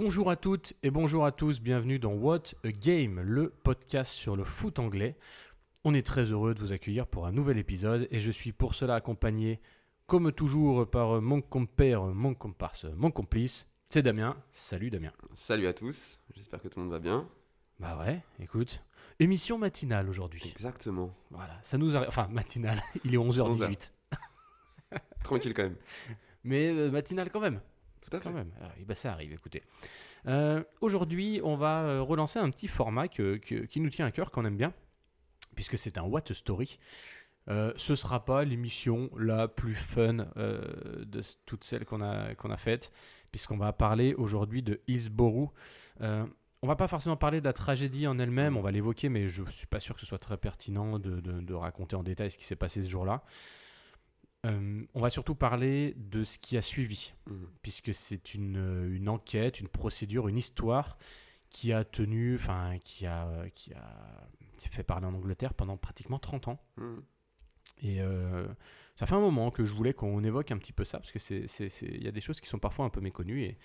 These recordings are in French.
Bonjour à toutes et bonjour à tous, bienvenue dans What a Game, le podcast sur le foot anglais. On est très heureux de vous accueillir pour un nouvel épisode et je suis pour cela accompagné, comme toujours, par mon compère, mon comparse, mon complice, c'est Damien. Salut Damien. Salut à tous, j'espère que tout le monde va bien. Bah ouais, écoute, émission matinale aujourd'hui. Exactement. Voilà, ça nous arrive, enfin matinale, il est 11h18. Tranquille quand même. Mais matinale quand même. Tout à fait. Quand même, bah, ça arrive, écoutez. Aujourd'hui, on va relancer un petit format qui nous tient à cœur, qu'on aime bien, puisque c'est un What a Story. Ce sera pas l'émission la plus fun de toutes celles qu'on a faites, puisqu'on va parler aujourd'hui de Hillsborough. On va pas forcément parler de la tragédie en elle-même, on va l'évoquer, mais je suis pas sûr que ce soit très pertinent de raconter en détail ce qui s'est passé ce jour-là. On va surtout parler de ce qui a suivi, puisque c'est une enquête, une procédure, une histoire qui a tenu, enfin qui a fait parler en Angleterre pendant pratiquement 30 ans. Et ça fait un moment que je voulais qu'on évoque un petit peu ça, parce que il y a des choses qui sont parfois un peu méconnues,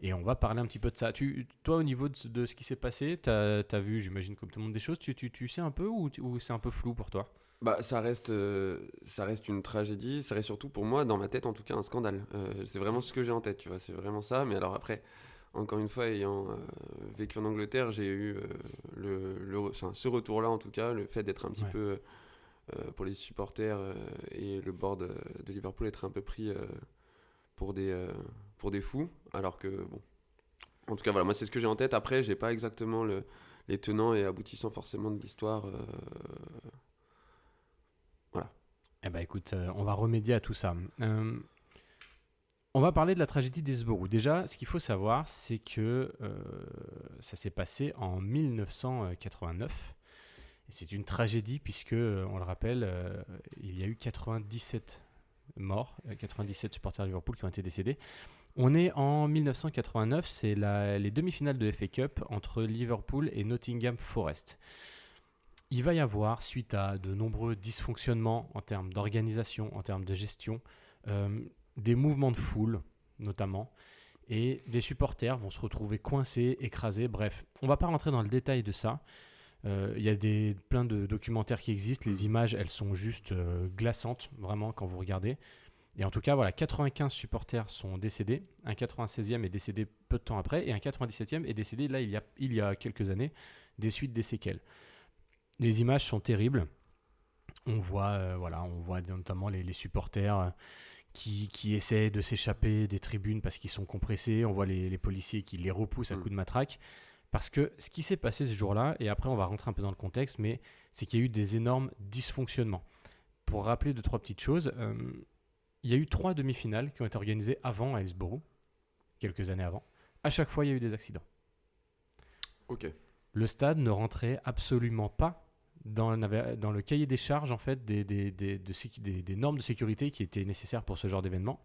et on va parler un petit peu de ça. Toi, au niveau de ce qui s'est passé, t'as vu, j'imagine comme tout le monde, des choses, tu sais un peu, ou c'est un peu flou pour toi? Bah, ça reste une tragédie, ça reste surtout pour moi, dans ma tête en tout cas, un scandale. C'est vraiment ce que j'ai en tête, tu vois, c'est vraiment ça. Mais alors après, encore une fois, ayant vécu en Angleterre, j'ai eu ce retour-là en tout cas, le fait d'être un petit peu, pour les supporters et le board de Liverpool, être un peu pris pour des fous. Alors que, bon, en tout cas, voilà, moi c'est ce que j'ai en tête. Après, j'ai pas exactement les tenants et aboutissants forcément de l'histoire. Voilà. Eh ben écoute, on va remédier à tout ça. On va parler de la tragédie d'Hillsborough. Déjà, ce qu'il faut savoir, c'est que ça s'est passé en 1989. Et c'est une tragédie puisque, on le rappelle, il y a eu 97 morts, 97 supporters de Liverpool qui ont été décédés. On est en 1989, c'est les demi-finales de FA Cup entre Liverpool et Nottingham Forest. Il va y avoir, suite à de nombreux dysfonctionnements en termes d'organisation, en termes de gestion, des mouvements de foule notamment, et des supporters vont se retrouver coincés, écrasés, bref. On ne va pas rentrer dans le détail de ça. Il y a plein de documentaires qui existent, les images elles sont juste glaçantes, vraiment, quand vous regardez. Et en tout cas, voilà, 95 supporters sont décédés, un 96e est décédé peu de temps après, et un 97e est décédé là il y a quelques années, des suites des séquelles. Les images sont terribles. On voit notamment les supporters qui essaient de s'échapper des tribunes parce qu'ils sont compressés. On voit les policiers qui les repoussent à coups de matraque. Parce que ce qui s'est passé ce jour-là, et après on va rentrer un peu dans le contexte, mais c'est qu'il y a eu des énormes dysfonctionnements. Pour rappeler 2-3 petites choses, il y a eu 3 demi-finales qui ont été organisées avant à Hillsborough, quelques années avant. À chaque fois, il y a eu des accidents. Ok. Le stade ne rentrait absolument pas dans le cahier des charges en fait, des normes de sécurité qui étaient nécessaires pour ce genre d'événement.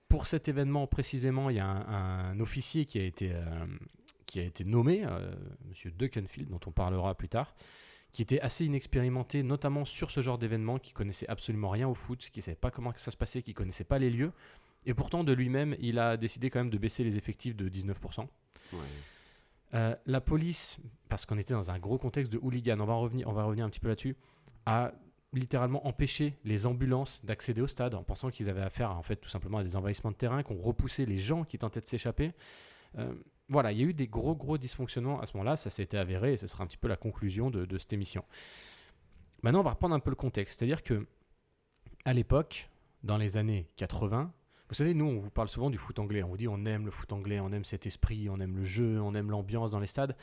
Pour cet événement précisément, il y a un officier qui a été nommé, Monsieur Duckenfield, dont on parlera plus tard, qui était assez inexpérimenté, notamment sur ce genre d'événement, qui connaissait absolument rien au foot, qui ne savait pas comment ça se passait, qui ne connaissait pas les lieux. Et pourtant, de lui-même, il a décidé quand même de baisser les effectifs de 19%. Ouais. La police, parce qu'on était dans un gros contexte de hooligan, on va revenir un petit peu là-dessus, a littéralement empêché les ambulances d'accéder au stade en pensant qu'ils avaient affaire en fait tout simplement à des envahissements de terrain, qu'on repoussait les gens qui tentaient de s'échapper. Voilà, il y a eu des gros dysfonctionnements à ce moment-là, ça s'est été avéré et ce sera un petit peu la conclusion de cette émission. Maintenant, on va reprendre un peu le contexte, c'est-à-dire que à l'époque, dans les années 80, vous savez, nous, on vous parle souvent du foot anglais. On vous dit on aime le foot anglais, on aime cet esprit, on aime le jeu, on aime l'ambiance dans les stades.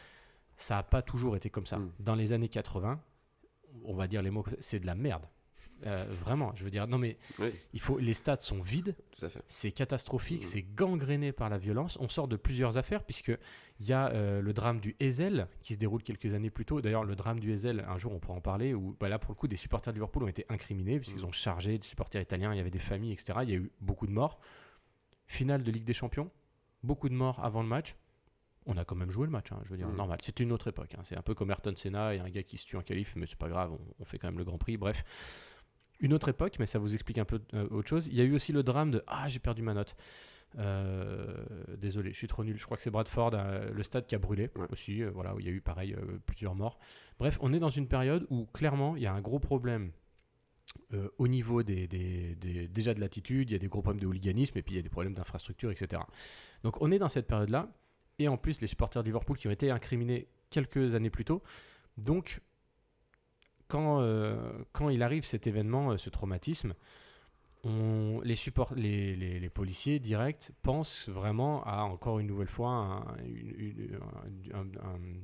Ça n'a pas toujours été comme ça. Dans les années 80, on va dire les mots, c'est de la merde. Vraiment, je veux dire, non mais Oui. les stades sont vides, Tout à fait. c'est catastrophique, c'est gangréné par la violence. On sort de plusieurs affaires puisqu'il y a le drame du Heysel qui se déroule quelques années plus tôt. D'ailleurs, le drame du Heysel, un jour on pourra en parler, où là pour le coup des supporters de Liverpool ont été incriminés puisqu'ils ont chargé des supporters italiens, il y avait des familles, etc. Il y a eu beaucoup de morts. Finale de Ligue des Champions, beaucoup de morts avant le match. On a quand même joué le match, je veux dire, normal. C'était une autre époque. C'est un peu comme Ayrton Senna et un gars qui se tue en qualif, mais c'est pas grave, on fait quand même le Grand Prix. Bref, une autre époque, mais ça vous explique un peu autre chose. Il y a eu aussi le drame de « Ah, j'ai perdu ma note ». Désolé, je suis trop nul. Je crois que c'est Bradford, le stade qui a brûlé aussi, voilà, où il y a eu pareil plusieurs morts. Bref, on est dans une période où clairement il y a un gros problème au niveau déjà de l'attitude, il y a des gros problèmes de hooliganisme et puis il y a des problèmes d'infrastructure, etc. Donc on est dans cette période-là, et en plus les supporters de Liverpool qui ont été incriminés quelques années plus tôt. Donc quand il arrive cet événement, ce traumatisme, les policiers directs pensent vraiment à, encore une nouvelle fois,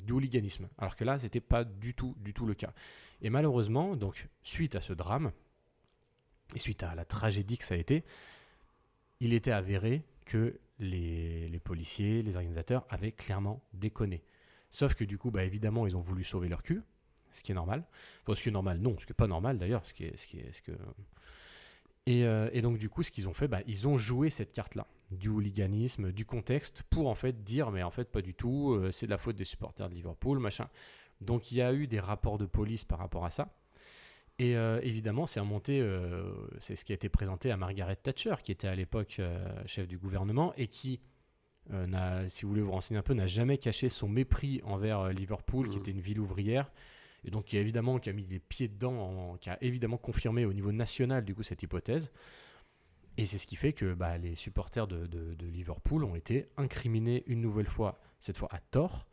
du hooliganisme. Alors que là, c'était pas du tout le cas. Et malheureusement, donc, suite à ce drame, et suite à la tragédie que ça a été, il était avéré que les policiers, les organisateurs avaient clairement déconné. Sauf que du coup, bah, évidemment, ils ont voulu sauver leur cul, ce qui est normal. Enfin, ce qui est normal, non, ce qui n'est pas normal d'ailleurs, Et donc du coup, ce qu'ils ont fait, bah, ils ont joué cette carte-là, du hooliganisme, du contexte, pour en fait dire, mais en fait pas du tout, c'est de la faute des supporters de Liverpool, machin. Donc il y a eu des rapports de police par rapport à ça. Et évidemment, c'est remonté, c'est ce qui a été présenté à Margaret Thatcher, qui était à l'époque chef du gouvernement, et qui, si vous voulez vous renseigner un peu, n'a jamais caché son mépris envers Liverpool, qui était une ville ouvrière. Et donc qui a mis les pieds dedans, qui a évidemment confirmé au niveau national du coup cette hypothèse. Et c'est ce qui fait que bah, les supporters de Liverpool ont été incriminés une nouvelle fois, cette fois à tort,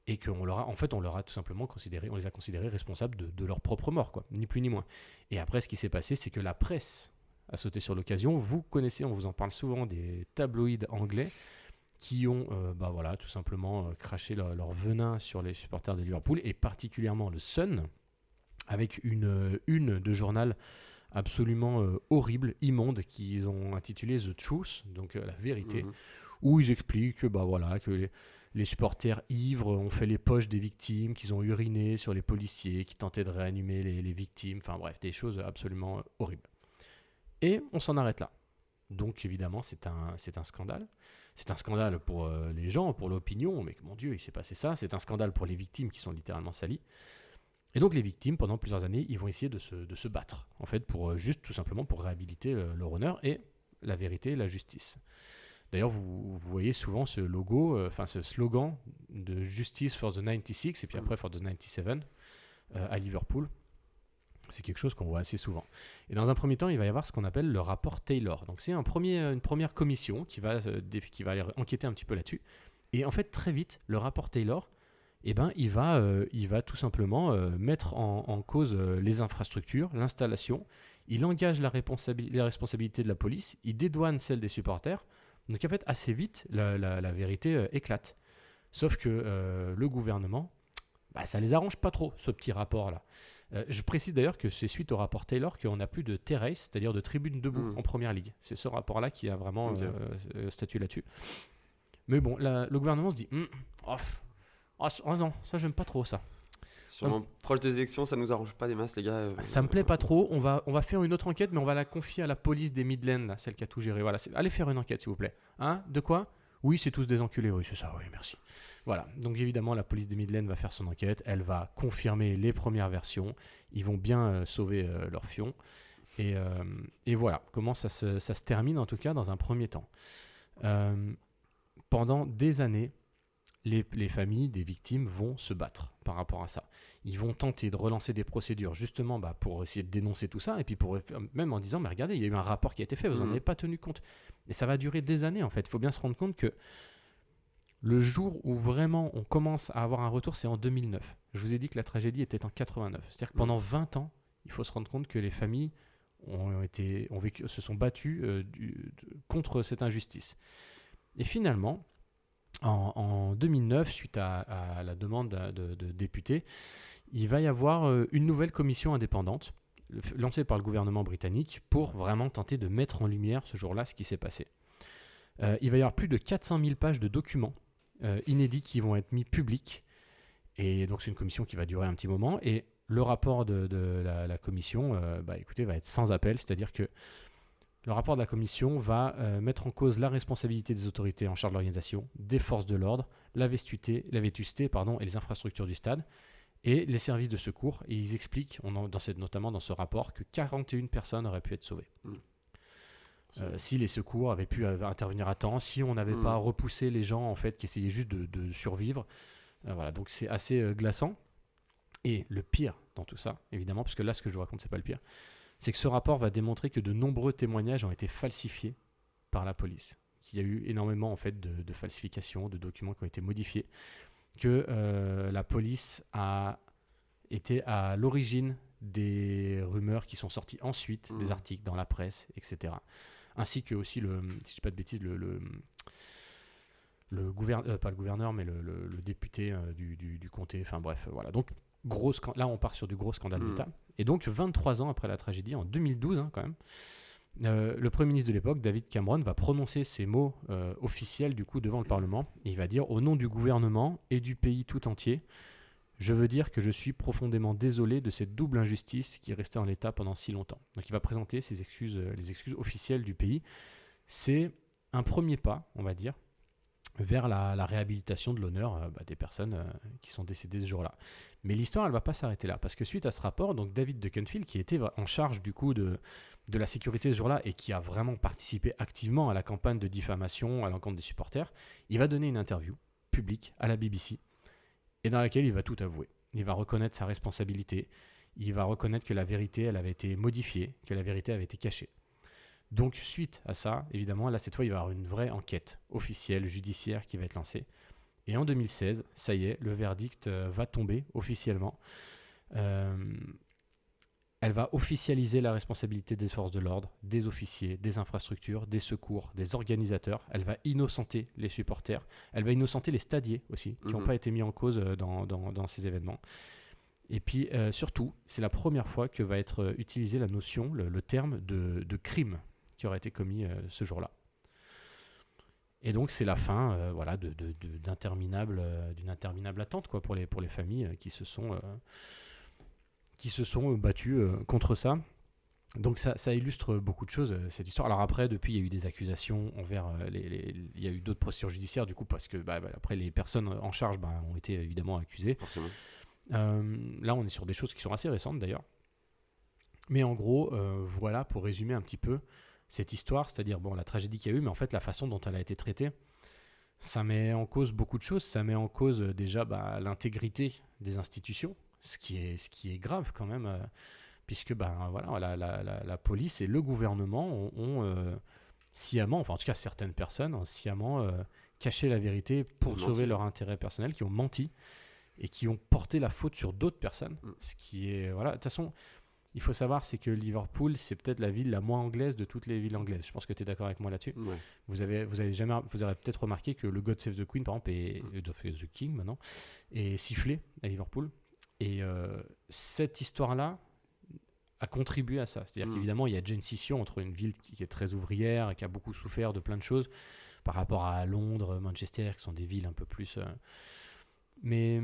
et qu'on leur a tout simplement on les a considérés responsables de leur propre mort, quoi, ni plus ni moins. Et après, ce qui s'est passé, c'est que la presse a sauté sur l'occasion. Vous connaissez, on vous en parle souvent, des tabloïds anglais qui ont tout simplement craché leur venin sur les supporters de Liverpool, et particulièrement le Sun, avec une de journal absolument horrible, immonde, qu'ils ont intitulé The Truth, donc la vérité, où ils expliquent que les supporters ivres ont fait les poches des victimes, qu'ils ont uriné sur les policiers, qui tentaient de réanimer les victimes, enfin bref, des choses absolument horribles. Et on s'en arrête là. Donc évidemment, c'est un scandale. C'est un scandale pour les gens, pour l'opinion, mais mon Dieu, il s'est passé ça. C'est un scandale pour les victimes qui sont littéralement salies. Et donc les victimes, pendant plusieurs années, ils vont essayer de se battre, en fait, pour juste tout simplement pour réhabiliter leur honneur et la vérité et la justice. D'ailleurs, vous voyez souvent ce logo, ce slogan de Justice for the 96 et puis après for the 97 à Liverpool. C'est quelque chose qu'on voit assez souvent. Et dans un premier temps, il va y avoir ce qu'on appelle le rapport Taylor. Donc c'est une première commission qui va aller enquêter un petit peu là-dessus. Et en fait, très vite, le rapport Taylor, il va tout simplement mettre en cause les infrastructures, l'installation. Il engage les responsabilités de la police. Il dédouane celles des supporters. Donc en fait, assez vite, la vérité éclate. Sauf que le gouvernement, ça les arrange pas trop, ce petit rapport-là. Je précise d'ailleurs que c'est suite au rapport Taylor qu'on n'a plus de terrace, c'est-à-dire de tribune debout en première ligue. C'est ce rapport-là qui a vraiment statué là-dessus. Mais bon, le gouvernement se dit non, ça j'aime pas trop ça. Sûrement proche des élections, ça nous arrange pas des masses, les gars. Ça me plaît pas trop. On va faire une autre enquête, mais on va la confier à la police des Midlands, là, celle qui a tout géré. Voilà, allez faire une enquête, s'il vous plaît. Hein? De quoi? Oui, c'est tous des enculés. Oui, c'est ça. Oui, merci. Voilà, donc évidemment la police des Midlands va faire son enquête, elle va confirmer les premières versions, ils vont bien sauver leur fion, et voilà comment ça se termine en tout cas dans un premier temps. Pendant des années, les familles des victimes vont se battre par rapport à ça. Ils vont tenter de relancer des procédures justement pour essayer de dénoncer tout ça, et puis même en disant, mais regardez, il y a eu un rapport qui a été fait, vous n'en avez pas tenu compte. Et ça va durer des années en fait, il faut bien se rendre compte que le jour où vraiment on commence à avoir un retour, c'est en 2009. Je vous ai dit que la tragédie était en 89. C'est-à-dire que pendant 20 ans, il faut se rendre compte que les familles se sont battues contre cette injustice. Et finalement, en 2009, suite à la demande de députés, il va y avoir une nouvelle commission indépendante lancée par le gouvernement britannique pour vraiment tenter de mettre en lumière ce jour-là ce qui s'est passé. Il va y avoir plus de 400 000 pages de documents inédits qui vont être mis publics. Et donc, c'est une commission qui va durer un petit moment. Et le rapport de la commission va être sans appel. C'est-à-dire que le rapport de la commission va mettre en cause la responsabilité des autorités en charge de l'organisation, des forces de l'ordre, la vétusté et les infrastructures du stade, et les services de secours. Et ils expliquent, notamment dans ce rapport, que 41 personnes auraient pu être sauvées. Si les secours avaient pu intervenir à temps, si on n'avait pas repoussé les gens en fait qui essayaient juste de survivre. Voilà, donc c'est assez glaçant. Et le pire dans tout ça, évidemment, parce que là ce que je vous raconte c'est pas le pire, c'est que ce rapport va démontrer que de nombreux témoignages ont été falsifiés par la police. Qu'il y a eu énormément en fait de falsifications, de documents qui ont été modifiés, que la police a été à l'origine des rumeurs qui sont sorties ensuite, des articles dans la presse, etc. Ainsi que aussi, si je ne dis pas de bêtises, pas le gouverneur, mais le député du comté, enfin bref, voilà. Donc, là, on part sur du gros scandale d'État. Et donc, 23 ans après la tragédie, en 2012 quand même, le Premier ministre de l'époque, David Cameron, va prononcer ces mots officiels du coup devant le Parlement. Et il va dire, au nom du gouvernement et du pays tout entier, je veux dire que je suis profondément désolé de cette double injustice qui est restée en l'état pendant si longtemps. Donc il va présenter ses excuses, les excuses officielles du pays. C'est un premier pas, on va dire, vers la réhabilitation de l'honneur des personnes qui sont décédées ce jour-là. Mais l'histoire, elle ne va pas s'arrêter là, parce que suite à ce rapport, donc David Duckenfield, qui était en charge du coup de la sécurité ce jour-là et qui a vraiment participé activement à la campagne de diffamation à l'encontre des supporters, il va donner une interview publique à la BBC et dans laquelle il va tout avouer. Il va reconnaître sa responsabilité, il va reconnaître que la vérité, elle avait été modifiée, que la vérité avait été cachée. Donc, suite à ça, évidemment, là, cette fois, il va y avoir une vraie enquête officielle, judiciaire qui va être lancée. Et en 2016, ça y est, le verdict va tomber officiellement. Elle va officialiser la responsabilité des forces de l'ordre, des officiers, des infrastructures, des secours, des organisateurs. Elle va innocenter les supporters. Elle va innocenter les stadiers aussi, qui n'ont pas été mis en cause dans ces événements. Et puis surtout, c'est la première fois que va être utilisée la notion, le terme de crime qui aurait été commis ce jour-là. Et donc c'est la fin d'une interminable attente quoi, pour les familles qui se sont battues contre ça. Donc ça illustre beaucoup de choses, cette histoire. Alors après, depuis, il y a eu des accusations envers il y a eu d'autres procédures judiciaires, du coup, parce que après, les personnes en charge ont été évidemment accusées. Forcément. Là, on est sur des choses qui sont assez récentes, d'ailleurs. Mais en gros, voilà, pour résumer un petit peu cette histoire, c'est-à-dire la tragédie qu'il y a eu, mais en fait, la façon dont elle a été traitée, ça met en cause beaucoup de choses. Ça met en cause déjà l'intégrité des institutions, ce qui est grave quand même, puisque la police et le gouvernement ont sciemment, enfin en tout cas certaines personnes ont sciemment caché la vérité pour sauver leur intérêt personnel, qui ont menti et qui ont porté la faute sur d'autres personnes. Ce qui est, de toute façon, il faut savoir, c'est que Liverpool, c'est peut-être la ville la moins anglaise de toutes les villes anglaises. Je pense que tu es d'accord avec moi là-dessus. Ouais. Vous aurez peut-être remarqué que le God Save the Queen, par exemple, God Save the King maintenant, est sifflé à Liverpool. Et cette histoire-là a contribué à ça. C'est-à-dire qu'évidemment, il y a déjà une scission entre une ville qui est très ouvrière et qui a beaucoup souffert de plein de choses par rapport à Londres, Manchester, qui sont des villes un peu plus... Mais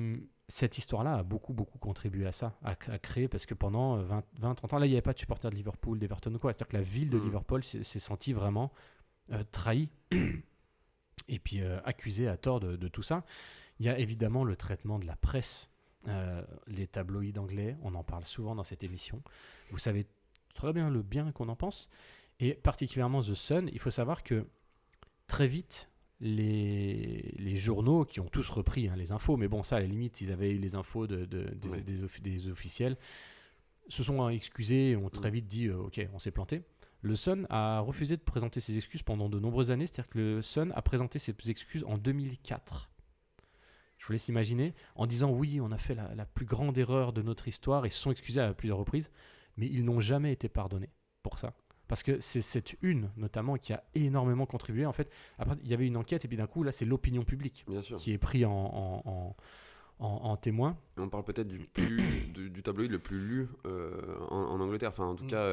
cette histoire-là a beaucoup, beaucoup contribué à ça, à créer, parce que pendant 20-30 ans, là, il n'y avait pas de supporters de Liverpool, d'Everton ou quoi. C'est-à-dire que la ville de Liverpool s'est sentie vraiment trahie et puis accusée à tort de tout ça. Il y a évidemment le traitement de la presse, les tabloïds anglais, on en parle souvent dans cette émission. Vous savez très bien le bien qu'on en pense. Et particulièrement The Sun, il faut savoir que très vite, les journaux qui ont tous repris les infos, mais bon, ça à la limite, ils avaient eu les infos des officiels, se sont excusés et ont très vite dit ok, on s'est planté. Le Sun a refusé de présenter ses excuses pendant de nombreuses années, c'est-à-dire que le Sun a présenté ses excuses en 2004. Je vous laisse imaginer, en disant oui, on a fait la plus grande erreur de notre histoire, ils se sont excusés à plusieurs reprises, mais ils n'ont jamais été pardonnés pour ça. Parce que c'est cette une, notamment, qui a énormément contribué. En fait, après, il y avait une enquête, et puis d'un coup, là, c'est l'opinion publique qui est pris en témoin. Et on parle peut-être du tabloïd le plus lu en Angleterre. Enfin, en tout cas,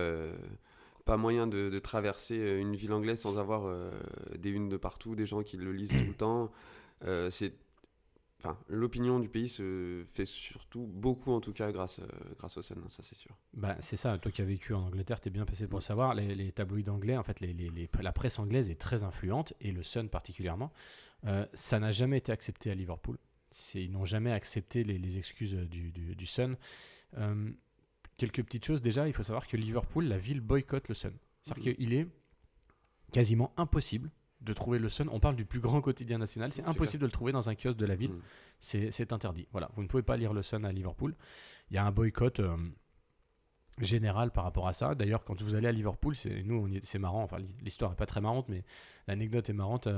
pas moyen de traverser une ville anglaise sans avoir des unes de partout, des gens qui le lisent tout le temps. L'opinion du pays se fait surtout beaucoup, en tout cas, grâce au Sun, ça c'est sûr. C'est ça, toi qui as vécu en Angleterre, t'es bien passé pour le savoir. Les tabloïds anglais, en fait, la presse anglaise est très influente, et le Sun particulièrement. Ça n'a jamais été accepté à Liverpool. Ils n'ont jamais accepté les excuses du Sun. Quelques petites choses, déjà, il faut savoir que Liverpool, la ville, boycotte le Sun. C'est-à-dire qu'il est quasiment impossible de trouver le Sun. On parle du plus grand quotidien national, c'est impossible de le trouver dans un kiosque de la ville. C'est interdit. Voilà, vous ne pouvez pas lire le Sun à Liverpool. Il y a un boycott général par rapport à ça. D'ailleurs, quand vous allez à Liverpool, c'est marrant. Enfin, l'histoire est pas très marrante, mais l'anecdote est marrante.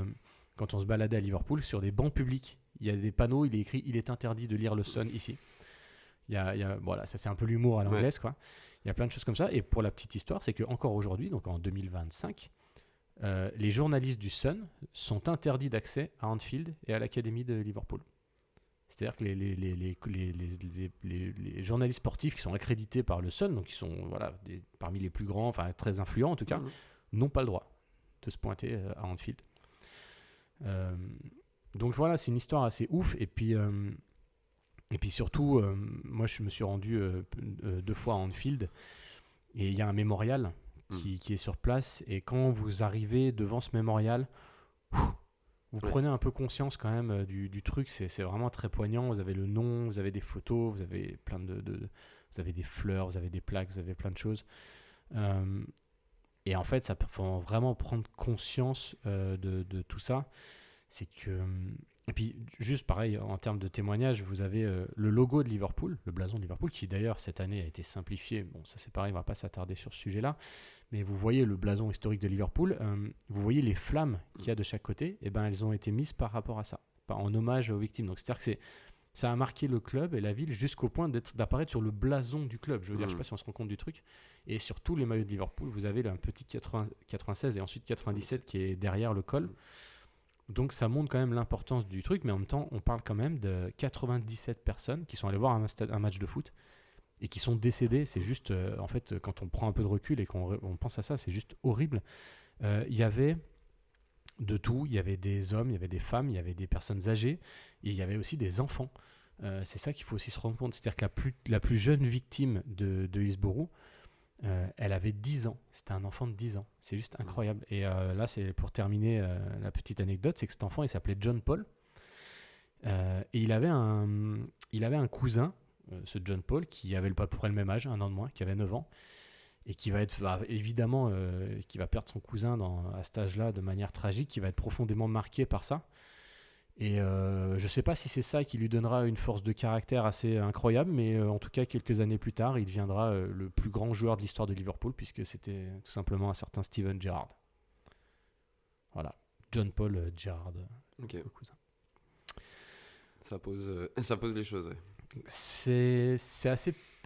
Quand on se baladait à Liverpool, sur des bancs publics, il y a des panneaux, il est écrit « Il est interdit de lire le Sun ici ». Voilà, ça c'est un peu l'humour à l'anglaise, quoi. Il y a plein de choses comme ça. Et pour la petite histoire, c'est qu'encore aujourd'hui, donc en 2025, les journalistes du Sun sont interdits d'accès à Anfield et à l'académie de Liverpool. C'est-à-dire que les journalistes sportifs qui sont accrédités par le Sun, donc qui sont parmi les plus grands, enfin très influents en tout cas, n'ont pas le droit de se pointer à Anfield. Donc voilà, c'est une histoire assez ouf. Et puis surtout, moi je me suis rendu 2 fois à Anfield et il y a un mémorial qui est sur place. Et quand vous arrivez devant ce mémorial, vous prenez un peu conscience quand même du truc. C'est vraiment très poignant. Vous avez le nom, vous avez des photos, vous avez plein vous avez des fleurs, vous avez des plaques, vous avez plein de choses. Et en fait, ça faut vraiment prendre conscience de tout ça. C'est que... Et puis, juste pareil, en termes de témoignage, vous avez le logo de Liverpool, le blason de Liverpool, qui d'ailleurs, cette année, a été simplifié. Bon, ça c'est pareil, on ne va pas s'attarder sur ce sujet-là. Mais vous voyez le blason historique de Liverpool, vous voyez les flammes qu'il y a de chaque côté, et ben elles ont été mises par rapport à ça, en hommage aux victimes. Donc, c'est-à-dire que ça a marqué le club et la ville jusqu'au point d'apparaître sur le blason du club. Je veux dire, je ne sais pas si on se rend compte du truc. Et sur tous les maillots de Liverpool, vous avez un petit 96 et ensuite 97 qui est derrière le col. Donc ça montre quand même l'importance du truc, mais en même temps, on parle quand même de 97 personnes qui sont allées voir un match de foot et qui sont décédées. C'est juste, en fait, quand on prend un peu de recul et qu'on pense à ça, c'est juste horrible. Il y avait de tout. Il y avait des hommes, il y avait des femmes, il y avait des personnes âgées et il y avait aussi des enfants. C'est ça qu'il faut aussi se rendre compte. C'est-à-dire que la plus jeune victime de Hillsborough, elle avait 10 ans. C'était un enfant de 10 ans. C'est juste incroyable. Et là, c'est pour terminer la petite anecdote, c'est que cet enfant, il s'appelait John Paul. Et il avait un cousin, ce John Paul, qui avait à peu près le même âge, 1 an de moins, qui avait 9 ans. Et qui va évidemment, qui va perdre son cousin à cet âge-là de manière tragique, qui va être profondément marqué par ça. Et je ne sais pas si c'est ça qui lui donnera une force de caractère assez incroyable, mais en tout cas, quelques années plus tard, il deviendra le plus grand joueur de l'histoire de Liverpool, puisque c'était tout simplement un certain Steven Gerrard. Voilà, John Paul Gerrard, le cousin. Ça pose les choses, ouais. C'est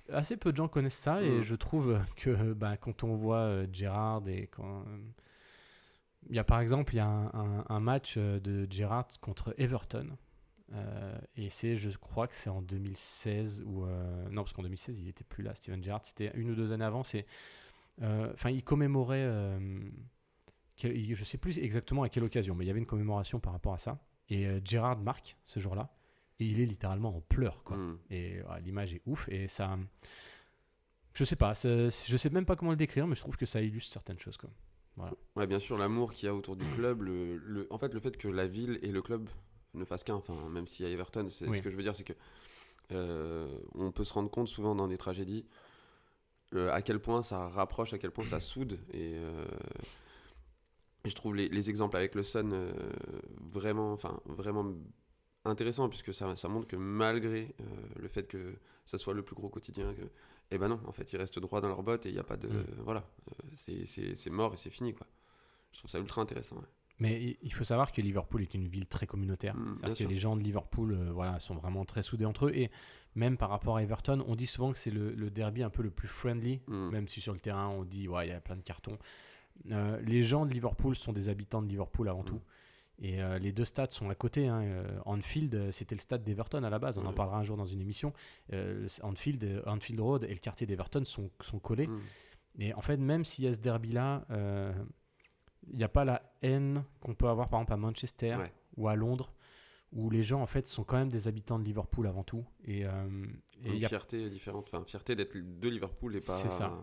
assez peu de gens connaissent ça, et je trouve que quand on voit Gerrard et quand... Il y a par exemple un match de Gerrard contre Everton et je crois que c'est en 2016 ou non, parce qu'en 2016 il n'était plus là, Steven Gerrard, c'était 1 ou 2 années avant. Il commémorait je ne sais plus exactement à quelle occasion, mais il y avait une commémoration par rapport à ça, et Gerrard marque ce jour-là et il est littéralement en pleurs, quoi. Et l'image est ouf, et ça, je sais pas, je sais même pas comment le décrire, mais je trouve que ça illustre certaines choses, quoi. Voilà. Ouais, bien sûr, l'amour qu'il y a autour du club, en fait, le fait que la ville et le club ne fassent qu'un, enfin, même s'il y a Everton, ce que je veux dire, c'est que on peut se rendre compte souvent dans des tragédies à quel point ça rapproche, à quel point ça soude, et je trouve les exemples avec le Sun vraiment intéressants, puisque ça montre que malgré le fait que ça soit le plus gros quotidien, eh ben non, en fait, ils restent droits dans leurs bottes et il n'y a pas de... Voilà, c'est mort et c'est fini, quoi. Je trouve ça ultra intéressant, ouais. Mais il faut savoir que Liverpool est une ville très communautaire. C'est-à-dire que les gens de Liverpool sont vraiment très soudés entre eux. Et même par rapport à Everton, on dit souvent que c'est le derby un peu le plus friendly, même si sur le terrain, on dit il y a plein de cartons. Les gens de Liverpool sont des habitants de Liverpool avant tout. Et les 2 stades sont à côté. Anfield, c'était le stade d'Everton à la base. On en parlera un jour dans une émission. Anfield Road et le quartier d'Everton sont collés. Et en fait, même s'il y a ce derby-là, il n'y a pas la haine qu'on peut avoir par exemple à Manchester ou à Londres, où les gens en fait sont quand même des habitants de Liverpool avant tout. Et une fierté différente, enfin fierté d'être de Liverpool et pas... C'est ça.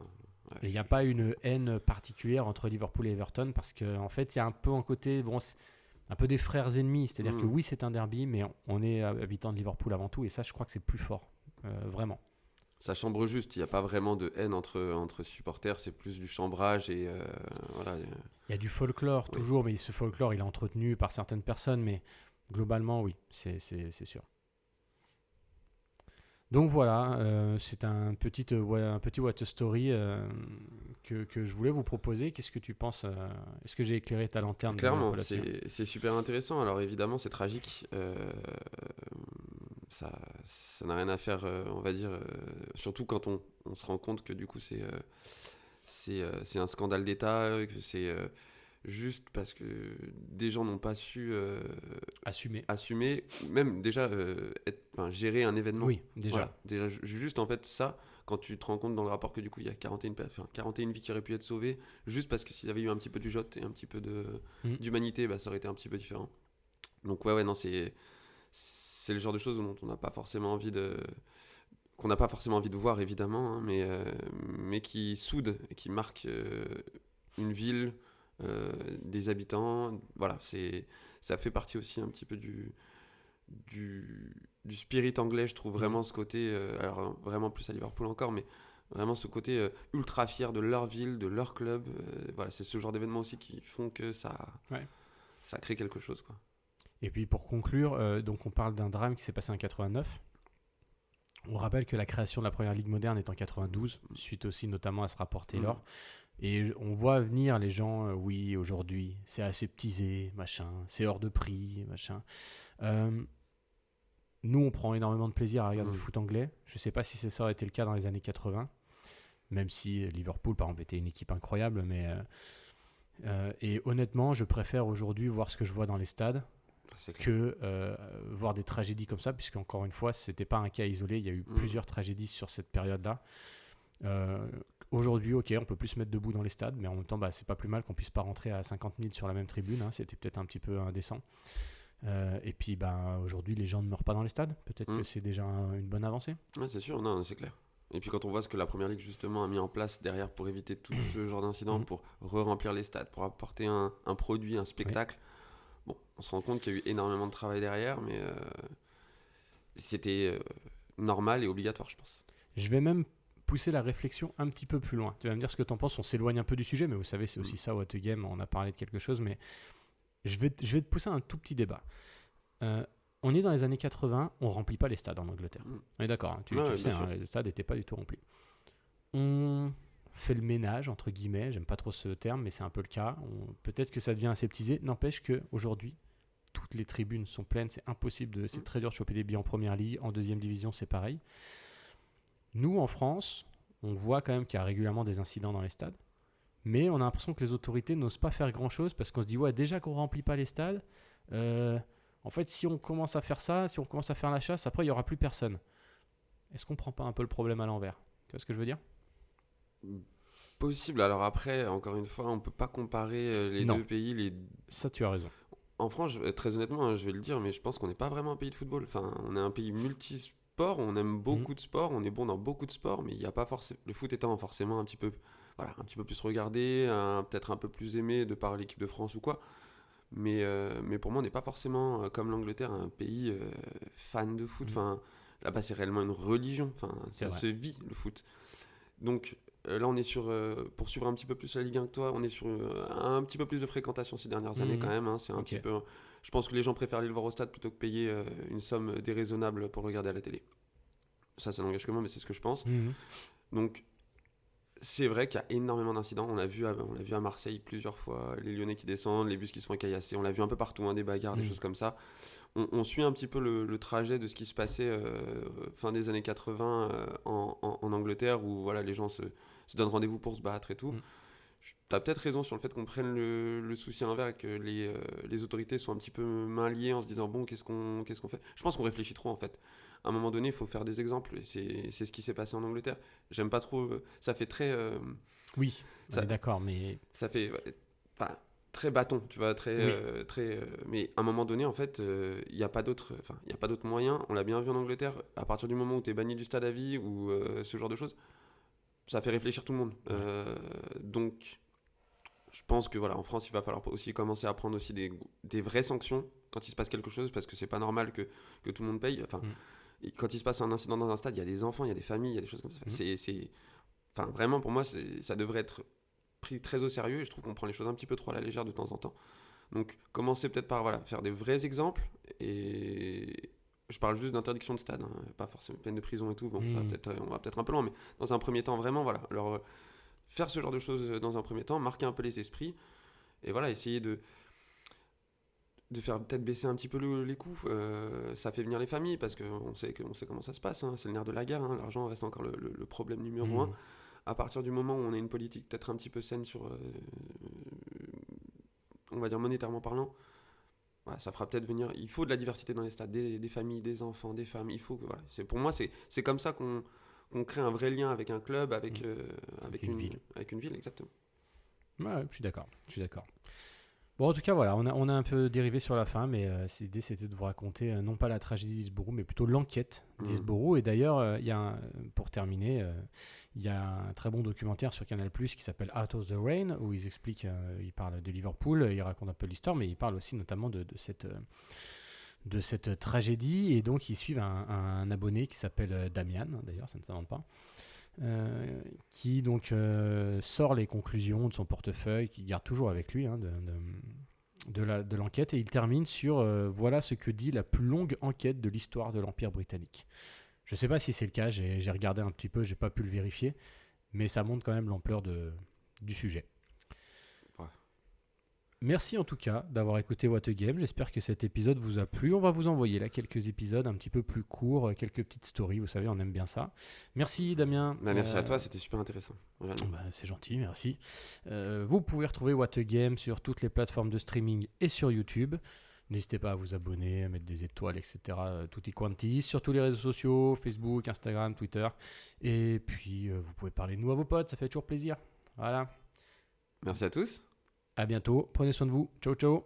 Et il n'y a pas une haine particulière entre Liverpool et Everton, parce qu'en fait, il y a un peu un côté... un peu des frères ennemis, c'est-à-dire que oui, c'est un derby, mais on est habitants de Liverpool avant tout, et ça, je crois que c'est plus fort, vraiment. ça chambre juste. Il n'y a pas vraiment de haine entre supporters, c'est plus du chambrage et voilà. Il y a du folklore Oui. toujours, mais ce folklore, il est entretenu par certaines personnes, mais globalement, oui, c'est sûr. Donc voilà, c'est un petit What a Story que je voulais vous proposer. Qu'est-ce que tu penses Est-ce que j'ai éclairé ta lanterne Clairement, là-dessus? c'est super intéressant. Alors évidemment, c'est tragique. Ça n'a rien à faire, on va dire, surtout quand on se rend compte que du coup c'est un scandale d'État, que c'est juste parce que des gens n'ont pas su Assumer. assumer, même déjà gérer un événement. Oui, déjà. Voilà, déjà juste en fait ça, quand tu te rends compte dans le rapport que du coup il y a 41 vies qui auraient pu être sauvées, juste parce que s'il y avait eu un petit peu du jote et un petit peu Mm. d'humanité, bah, ça aurait été un petit peu différent. Donc ouais, non, c'est le genre de choses dont on n'a pas forcément envie de qu'on n'a pas forcément envie de voir évidemment, hein, mais qui soudent et qui marquent une ville, des habitants. Voilà, ça fait partie aussi un petit peu du, du spirit anglais, je trouve Mhm. vraiment ce côté, alors vraiment plus à Liverpool encore, mais vraiment ce côté ultra fier de leur ville, de leur club. Voilà, c'est ce genre d'événements aussi qui font que Ouais. ça crée quelque chose, quoi. Et puis pour conclure, donc on parle d'un drame qui s'est passé en 89. On rappelle que la création de la première ligue moderne est en 92, suite aussi notamment à ce rapport Mm. Taylor. Et on voit venir les gens, oui, aujourd'hui, c'est aseptisé, machin, c'est hors de prix, machin. Euh, Nous, on prend énormément de plaisir à regarder le Mm. foot anglais. Je ne sais pas si ça aurait été le cas dans les années 80, même si Liverpool, par exemple, était une équipe incroyable. Et honnêtement, je préfère aujourd'hui voir ce que je vois dans les stades C'est clair. que voir des tragédies comme ça, puisque encore une fois, ce n'était pas un cas isolé. Il y a eu Mm. plusieurs tragédies sur cette période-là. Euh, Aujourd'hui, ok, on peut plus se mettre debout dans les stades, mais en même temps, bah, c'est pas plus mal qu'on puisse pas rentrer à 50 000 sur la même tribune. Hein, c'était peut-être un petit peu indécent. Et puis, bah, aujourd'hui, les gens ne meurent pas dans les stades. Peut-être que Mm. c'est déjà une bonne avancée. Ouais, c'est sûr, non, c'est clair. Et puis quand on voit ce que la Première Ligue justement a mis en place derrière pour éviter tout ce genre d'incident, Mhm. pour re-remplir les stades, pour apporter un produit, un Oui. spectacle, bon, on se rend compte qu'il y a eu énormément de travail derrière, mais c'était normal et obligatoire, je pense. Je vais même pousser la réflexion un petit peu plus loin. Tu vas me dire ce que tu en penses. On s'éloigne un peu du sujet, mais vous savez, c'est Mm. aussi ça, What a Game. On a parlé de quelque chose, mais je vais te pousser un tout petit débat. Euh, on est dans les années 80, on remplit pas les stades en Angleterre. Mm. On est d'accord, hein, tu Ouais, le ouais, sais, bien hein, sûr. les stades n'étaient pas du tout remplis. On fait le ménage, entre guillemets, j'aime pas trop ce terme, mais c'est un peu le cas. Peut-être que ça devient aseptisé. N'empêche qu'aujourd'hui, toutes les tribunes sont pleines, c'est impossible, c'est Mm. très dur de choper des billets en première ligue, en deuxième division, c'est pareil. Nous, en France, on voit quand même qu'il y a régulièrement des incidents dans les stades, mais on a l'impression que les autorités n'osent pas faire grand-chose parce qu'on se dit, ouais, déjà qu'on remplit pas les stades, euh, en fait, si on commence à faire ça, si on commence à faire la chasse, après, il y aura plus personne. Est-ce qu'on prend pas un peu le problème à l'envers? Tu vois ce que je veux dire? Possible. Alors après, encore une fois, on peut pas comparer les Non, deux pays. ça tu as raison. En France, très honnêtement, hein, je vais le dire, mais je pense qu'on n'est pas vraiment un pays de football. Enfin, on est un pays multisport, on aime Mhm. beaucoup de sports, on est bon dans beaucoup de sports, mais il y a pas forcément le foot étant forcément un petit peu, voilà, un petit peu plus regardé, peut-être un peu plus aimé de par l'équipe de France ou quoi. Mais pour moi, on n'est pas forcément comme l'Angleterre, un pays fan de foot. Mhm. Enfin, là-bas, c'est réellement une religion. Enfin, C'est ça vrai. se vit le foot. Donc là, on est sur, pour suivre un petit peu plus la Ligue 1 que toi, on est sur un petit peu plus de fréquentation ces dernières années quand Mhm. même, hein. C'est un Ok. petit peu, je pense que les gens préfèrent aller le voir au stade plutôt que payer une somme déraisonnable pour le regarder à la télé. Ça n'engage que moi, mais c'est ce que je pense. Mhm. Donc c'est vrai qu'il y a énormément d'incidents. On l'a vu à Marseille plusieurs fois, les Lyonnais qui descendent, les bus qui se font caillasser. On l'a vu un peu partout, hein, des bagarres, des Mhm. choses comme ça. On suit un petit peu le trajet de ce qui se passait fin des années 80 en Angleterre, où voilà, les gens se donnent rendez-vous pour se battre et tout. Mhm. T'as peut-être raison sur le fait qu'on prenne le souci à l'envers et que les autorités sont un petit peu main liées en se disant bon, qu'est-ce qu'on fait. Je pense qu'on réfléchit trop en fait. À un moment donné, il faut faire des exemples et c'est ce qui s'est passé en Angleterre. J'aime pas trop. Ça fait très. Oui, on Ça, est d'accord, mais ça fait. Enfin, très bâton, tu vois, oui. mais à un moment donné, en fait, il n'y a pas d'autre, enfin, il y a pas d'autre moyen. On l'a bien vu en Angleterre. À partir du moment où tu es banni du stade à vie ou ce genre de choses, ça fait réfléchir tout le monde. Ouais. Donc, je pense que voilà, en France, il va falloir aussi commencer à prendre aussi des vraies sanctions quand il se passe quelque chose, parce que c'est pas normal que tout le monde paye. Enfin, Mhm. quand il se passe un incident dans un stade, il y a des enfants, il y a des familles, il y a des choses comme ça. Enfin, vraiment, pour moi, ça devrait être pris très au sérieux et je trouve qu'on prend les choses un petit peu trop à la légère de temps en temps. Donc, commencer peut-être par faire des vrais exemples et je parle juste d'interdiction de stade, hein, pas forcément peine de prison et tout. Bon, ça on va peut-être un peu loin, mais dans un premier temps, vraiment, faire ce genre de choses dans un premier temps, marquer un peu les esprits et essayer de faire peut-être baisser un petit peu les coûts. Ça fait venir les familles parce qu'on sait comment ça se passe, hein, c'est le nerf de la guerre, hein, l'argent reste encore le problème numéro un. À partir du moment où on a une politique peut-être un petit peu saine sur, on va dire monétairement parlant, ça fera peut-être venir. Il faut de la diversité dans les stades, des familles, des enfants, des femmes. Il faut que pour moi c'est comme ça qu'on crée un vrai lien avec un club, avec une ville. Avec une ville, exactement. Ouais, je suis d'accord. Bon, en tout cas, voilà, on a un peu dérivé sur la fin, mais l'idée c'était de vous raconter non pas la tragédie d'Hillsborough, mais plutôt l'enquête d'Hillsborough. Et d'ailleurs, pour terminer, il y a un très bon documentaire sur Canal+ qui s'appelle Out of the Rain, où ils parlent de Liverpool, ils racontent un peu l'histoire, mais ils parlent aussi notamment de cette tragédie. Et donc, ils suivent un abonné qui s'appelle Damian, d'ailleurs, ça ne s'invente pas. Qui donc sort les conclusions de son portefeuille, qu'il garde toujours avec lui, hein, de l'enquête, et il termine sur voilà ce que dit la plus longue enquête de l'histoire de l'Empire britannique. Je ne sais pas si c'est le cas, j'ai regardé un petit peu, j'ai pas pu le vérifier, mais ça montre quand même l'ampleur du sujet. Merci en tout cas d'avoir écouté What a Game. J'espère que cet épisode vous a plu. On va vous envoyer là quelques épisodes un petit peu plus courts, quelques petites stories. Vous savez, on aime bien ça. Merci Damien. Merci à toi, c'était super intéressant. C'est gentil, merci. Vous pouvez retrouver What a Game sur toutes les plateformes de streaming et sur YouTube. N'hésitez pas à vous abonner, à mettre des étoiles, etc. Tutti quanti. Sur tous les réseaux sociaux, Facebook, Instagram, Twitter. Et puis, vous pouvez parler de nous à vos potes, ça fait toujours plaisir. Voilà. Merci à tous. À bientôt, prenez soin de vous. Ciao, ciao.